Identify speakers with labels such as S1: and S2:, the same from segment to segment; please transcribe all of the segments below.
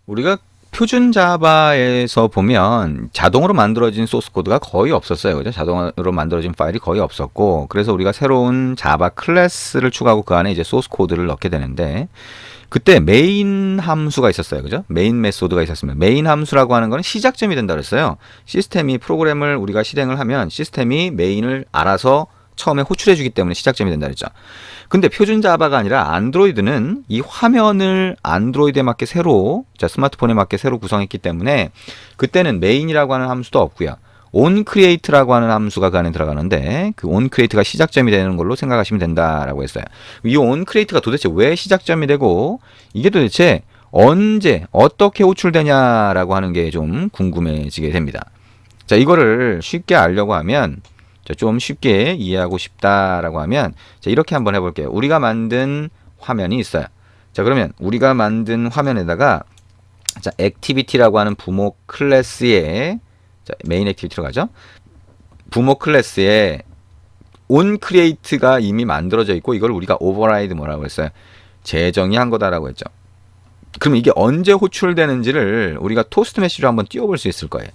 S1: 우리가 표준 자바에서 보면 자동으로 만들어진 소스 코드가 거의 없었어요. 그죠? 자동으로 만들어진 파일이 거의 없었고, 그래서 우리가 새로운 자바 클래스를 추가하고 그 안에 이제 소스 코드를 넣게 되는데, 그때 메인 함수가 있었어요. 그죠? 메인 메소드가 있었습니다. 메인 함수라고 하는 거는 시작점이 된다 그랬어요. 시스템이 프로그램을 우리가 실행을 하면 시스템이 메인을 알아서 처음에 호출해 주기 때문에 시작점이 된다 그랬죠. 근데 표준 자바가 아니라 안드로이드는 이 화면을 안드로이드에 맞게 새로, 자, 스마트폰에 맞게 새로 구성했기 때문에 그때는 메인이라고 하는 함수도 없고요. onCreate라고 하는 함수가 그 안에 들어가는데 그 onCreate가 시작점이 되는 걸로 생각하시면 된다라고 했어요. 이 onCreate가 도대체 왜 시작점이 되고 이게 도대체 언제 어떻게 호출되냐라고 하는 게 좀 궁금해지게 됩니다. 자, 이거를 쉽게 알려고 하면, 자, 좀 쉽게 이해하고 싶다라고 하면, 자, 이렇게 한번 해볼게요. 우리가 만든 화면이 있어요. 자, 그러면 우리가 만든 화면에다가, 자, 액티비티라고 하는 부모 클래스에, 자, 메인 액티비티로 가죠. 부모 클래스에 onCreate가 이미 만들어져 있고, 이걸 우리가 override 뭐라고 했어요? 재정의 한 거다라고 했죠. 그럼 이게 언제 호출되는지를 우리가 토스트 메시지로 한번 띄워볼 수 있을 거예요.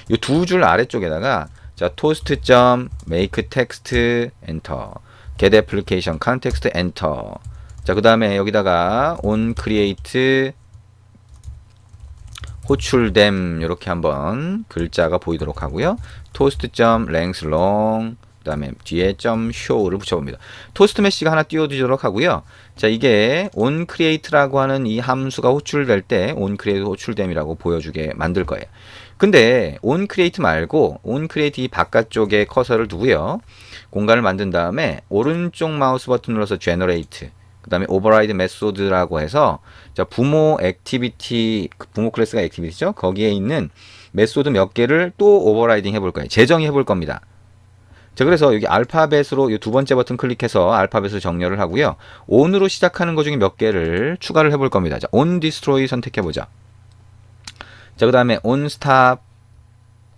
S1: 이 두 줄 아래쪽에다가, 자, toast.make text enter, get application context enter. 자, 그 다음에 여기다가 on create 호출됨 이렇게 한번 글자가 보이도록 하고요. toast.length long, 그 다음에 뒤에 .show를 붙여봅니다. 토스트 메시가 하나 띄워두도록 하고요. 자, 이게 onCreate라고 하는 이 함수가 호출될 때 onCreate 호출됨이라고 보여주게 만들 거예요. 근데 onCreate 말고 onCreate 이 바깥쪽에 커서를 두고요. 공간을 만든 다음에 오른쪽 마우스 버튼 눌러서 generate, 그 다음에 override method라고 해서, 자, 부모 액티비티, 부모 클래스가 액티비티죠. 거기에 있는 메소드 몇 개를 또 오버라이딩 해볼 거예요. 재정의 해볼 겁니다. 자, 그래서 여기 알파벳으로 이 두 번째 버튼 클릭해서 알파벳을 정렬을 하고요. on으로 시작하는 것 중에 몇 개를 추가를 해볼 겁니다. 자, on destroy 선택해보자. 자, 그 다음에 on stop,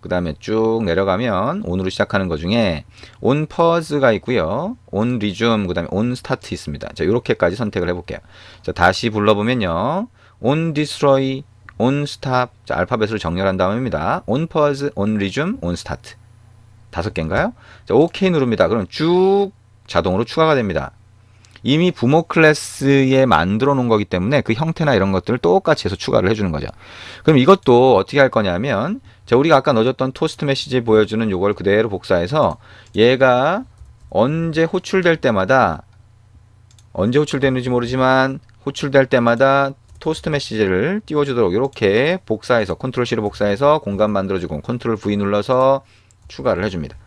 S1: 그 다음에 쭉 내려가면 on으로 시작하는 것 중에 on pause가 있고요. on resume, 그 다음에 on start 있습니다. 자, 요렇게까지 선택을 해볼게요. 자, 다시 불러보면요. on destroy, on stop, 자, 알파벳으로 정렬한 다음입니다. on pause, on resume, on start. 5개인가요? 자, OK 누릅니다. 그럼 쭉 자동으로 추가가 됩니다. 이미 부모 클래스에 만들어 놓은 거기 때문에 그 형태나 이런 것들을 똑같이 해서 추가를 해주는 거죠. 그럼 이것도 어떻게 할 거냐면, 자, 우리가 아까 넣어줬던 토스트 메시지 보여주는 요걸 그대로 복사해서 얘가 언제 호출될 때마다, 언제 호출되는지 모르지만 호출될 때마다 토스트 메시지를 띄워주도록 이렇게 복사해서 컨트롤 C로 복사해서 공간 만들어주고 컨트롤 V 눌러서 추가를 해줍니다.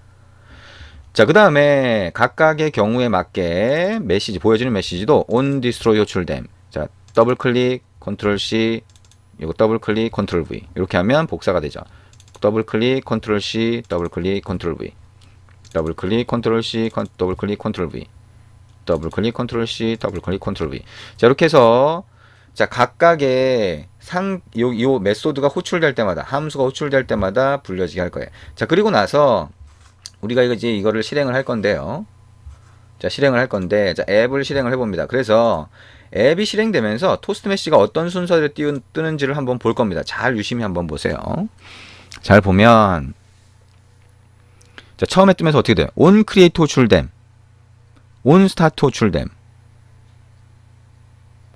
S1: 자, 그 다음에 각각의 경우에 맞게 메시지, 보여지는 메시지도 on destroy 호출됨. 자, 더블 클릭, 컨트롤 C, 이거 더블 클릭, 컨트롤 V. 이렇게 하면 복사가 되죠. 더블 클릭, 컨트롤 C, 더블 클릭, 컨트롤 V. 더블 클릭, 컨트롤 C, 더블 클릭, 컨트롤 V. 더블 클릭, 컨트롤 C, 더블 클릭, 컨트롤 V. 자, 이렇게 해서, 자, 각각의 요 메소드가 호출될 때마다, 함수가 호출될 때마다 불려지게 할 거예요. 자, 그리고 나서 우리가 이제 이거를 실행을 할 건데요. 자, 실행을 할 건데, 자, 앱을 실행을 해봅니다. 그래서 앱이 실행되면서 토스트 메시가 어떤 순서대로 뜨는지를 한번 볼 겁니다. 잘 유심히 한번 보세요. 잘 보면, 자, 처음에 뜨면서 어떻게 돼요? on create 호출됨, on start 호출됨, 그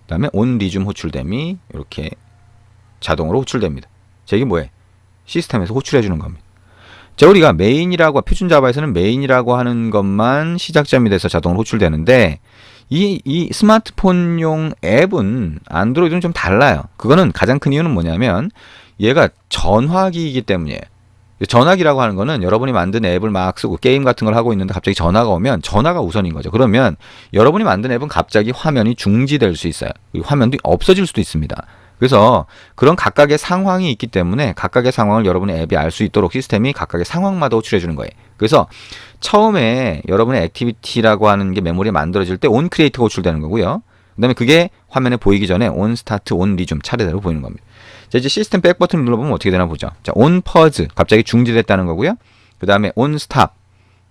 S1: 다음에 on resume 호출됨이 이렇게 자동으로 호출됩니다. 자, 이게 뭐예요? 시스템에서 호출해주는 겁니다. 자, 우리가 메인이라고, 표준 자바에서는 메인이라고 하는 것만 시작점이 돼서 자동으로 호출되는데, 이 스마트폰용 앱은 안드로이드는 좀 달라요. 그거는 가장 큰 이유는 뭐냐면, 얘가 전화기이기 때문이에요. 전화기라고 하는 거는 여러분이 만든 앱을 막 쓰고 게임 같은 걸 하고 있는데 갑자기 전화가 오면 전화가 우선인 거죠. 그러면 여러분이 만든 앱은 갑자기 화면이 중지될 수 있어요. 화면도 없어질 수도 있습니다. 그래서 그런 각각의 상황이 있기 때문에 각각의 상황을 여러분의 앱이 알 수 있도록 시스템이 각각의 상황마다 호출해 주는 거예요. 그래서 처음에 여러분의 액티비티라고 하는 게 메모리에 만들어질 때 on create가 호출되는 거고요. 그 다음에 그게 화면에 보이기 전에 on start, on resume 차례대로 보이는 겁니다. 자, 이제 시스템 백 버튼을 눌러보면 어떻게 되나 보죠. 자, on pause, 갑자기 중지됐다는 거고요. 그 다음에 on stop,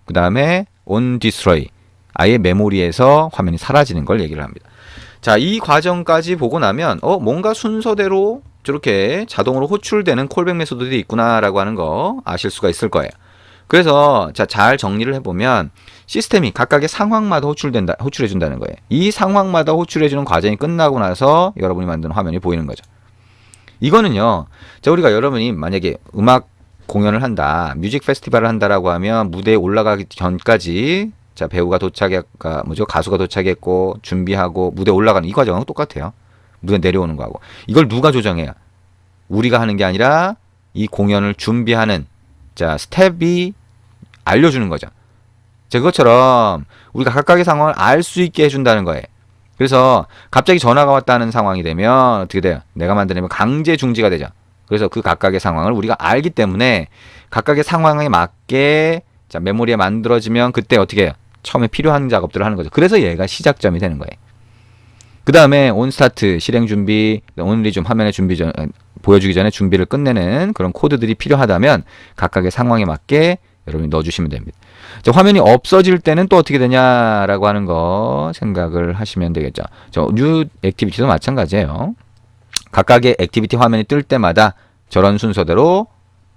S1: 그 다음에 on destroy, 아예 메모리에서 화면이 사라지는 걸 얘기를 합니다. 자, 이 과정까지 보고 나면 뭔가 순서대로 저렇게 자동으로 호출되는 콜백 메소드들이 있구나라고 하는 거 아실 수가 있을 거예요. 그래서 자, 잘 정리를 해보면 시스템이 각각의 상황마다 호출해준다는 거예요. 이 상황마다 호출해주는 과정이 끝나고 나서 여러분이 만든 화면이 보이는 거죠. 이거는요, 자, 우리가 여러분이 만약에 음악 공연을 한다, 뮤직 페스티벌을 한다라고 하면 무대에 올라가기 전까지 자, 배우가 가수가 도착했고 준비하고 무대 올라가는 이 과정은 똑같아요. 무대 내려오는 거하고. 이걸 누가 조정해요? 우리가 하는 게 아니라 이 공연을 준비하는 자, 스텝이 알려주는 거죠. 자, 그것처럼 우리가 각각의 상황을 알 수 있게 해준다는 거예요. 그래서 갑자기 전화가 왔다는 상황이 되면 어떻게 돼요? 내가 만드는 강제 중지가 되죠. 그래서 그 각각의 상황을 우리가 알기 때문에 각각의 상황에 맞게 자, 메모리에 만들어지면 그때 어떻게 해요? 처음에 필요한 작업들을 하는 거죠. 그래서 얘가 시작점이 되는 거예요. 그 다음에 온 스타트, 실행 준비, 온 리즘 화면에 보여주기 전에 준비를 끝내는 그런 코드들이 필요하다면 각각의 상황에 맞게 여러분이 넣어주시면 됩니다. 자, 화면이 없어질 때는 또 어떻게 되냐라고 하는 거 생각을 하시면 되겠죠. 뉴 액티비티도 마찬가지예요. 각각의 액티비티 화면이 뜰 때마다 저런 순서대로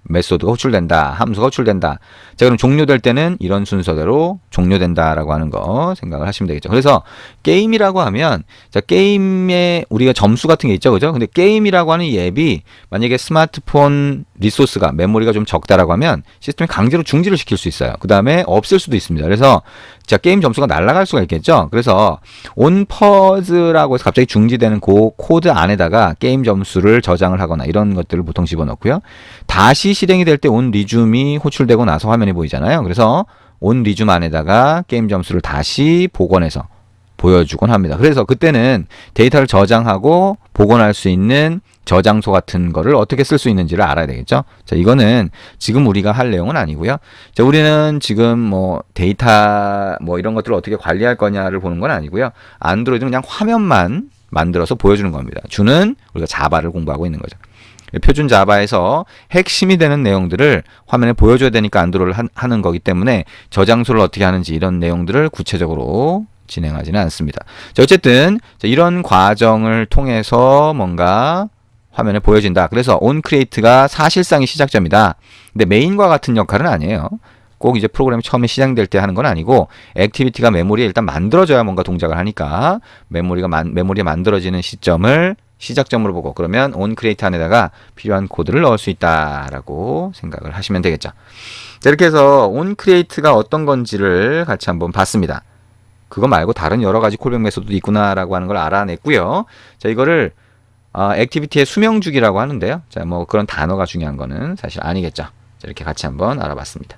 S1: 메소드가 호출된다. 함수가 호출된다. 자, 그럼 종료될 때는 이런 순서대로 종료된다라고 하는 거 생각을 하시면 되겠죠. 그래서 게임이라고 하면 자, 게임에 우리가 점수 같은 게 있죠. 그죠? 근데 게임이라고 하는 이 앱이 만약에 스마트폰 리소스가 메모리가 좀 적다라고 하면 시스템이 강제로 중지를 시킬 수 있어요. 그다음에 없앨 수도 있습니다. 그래서 자, 게임 점수가 날아갈 수가 있겠죠. 그래서 온퍼즈라고 해서 갑자기 중지되는 그 코드 안에다가 게임 점수를 저장을 하거나 이런 것들을 보통 집어넣고요. 다시 실행이 될 때 온 리줌이 호출되고 나서 화면이 보이잖아요. 그래서 온 리줌 안에다가 게임 점수를 다시 복원해서 보여주곤 합니다. 그래서 그때는 데이터를 저장하고 복원할 수 있는 저장소 같은 거를 어떻게 쓸 수 있는지를 알아야 되겠죠. 자, 이거는 지금 우리가 할 내용은 아니고요. 자, 우리는 지금 뭐 데이터 뭐 이런 것들을 어떻게 관리할 거냐를 보는 건 아니고요. 안드로이드는 그냥 화면만 만들어서 보여주는 겁니다. 주는 우리가 자바를 공부하고 있는 거죠. 표준 자바에서 핵심이 되는 내용들을 화면에 보여줘야 되니까 안드로이드를 하는 거기 때문에 저장소를 어떻게 하는지 이런 내용들을 구체적으로 진행하지는 않습니다. 자, 어쨌든 이런 과정을 통해서 뭔가 화면에 보여진다. 그래서 onCreate가 사실상의 시작점이다. 근데 메인과 같은 역할은 아니에요. 꼭 이제 프로그램이 처음에 시작될 때 하는 건 아니고 액티비티가 메모리에 일단 만들어져야 뭔가 동작을 하니까 메모리에 만들어지는 시점을 시작점으로 보고 그러면 onCreate 안에다가 필요한 코드를 넣을 수 있다라고 생각을 하시면 되겠죠. 자, 이렇게 해서 onCreate가 어떤 건지를 같이 한번 봤습니다. 그거 말고 다른 여러 가지 콜백 메소드도 있구나라고 하는 걸 알아냈고요. 자, 이거를 액티비티의 수명 주기라고 하는데요. 자, 뭐 그런 단어가 중요한 거는 사실 아니겠죠. 자, 이렇게 같이 한번 알아봤습니다.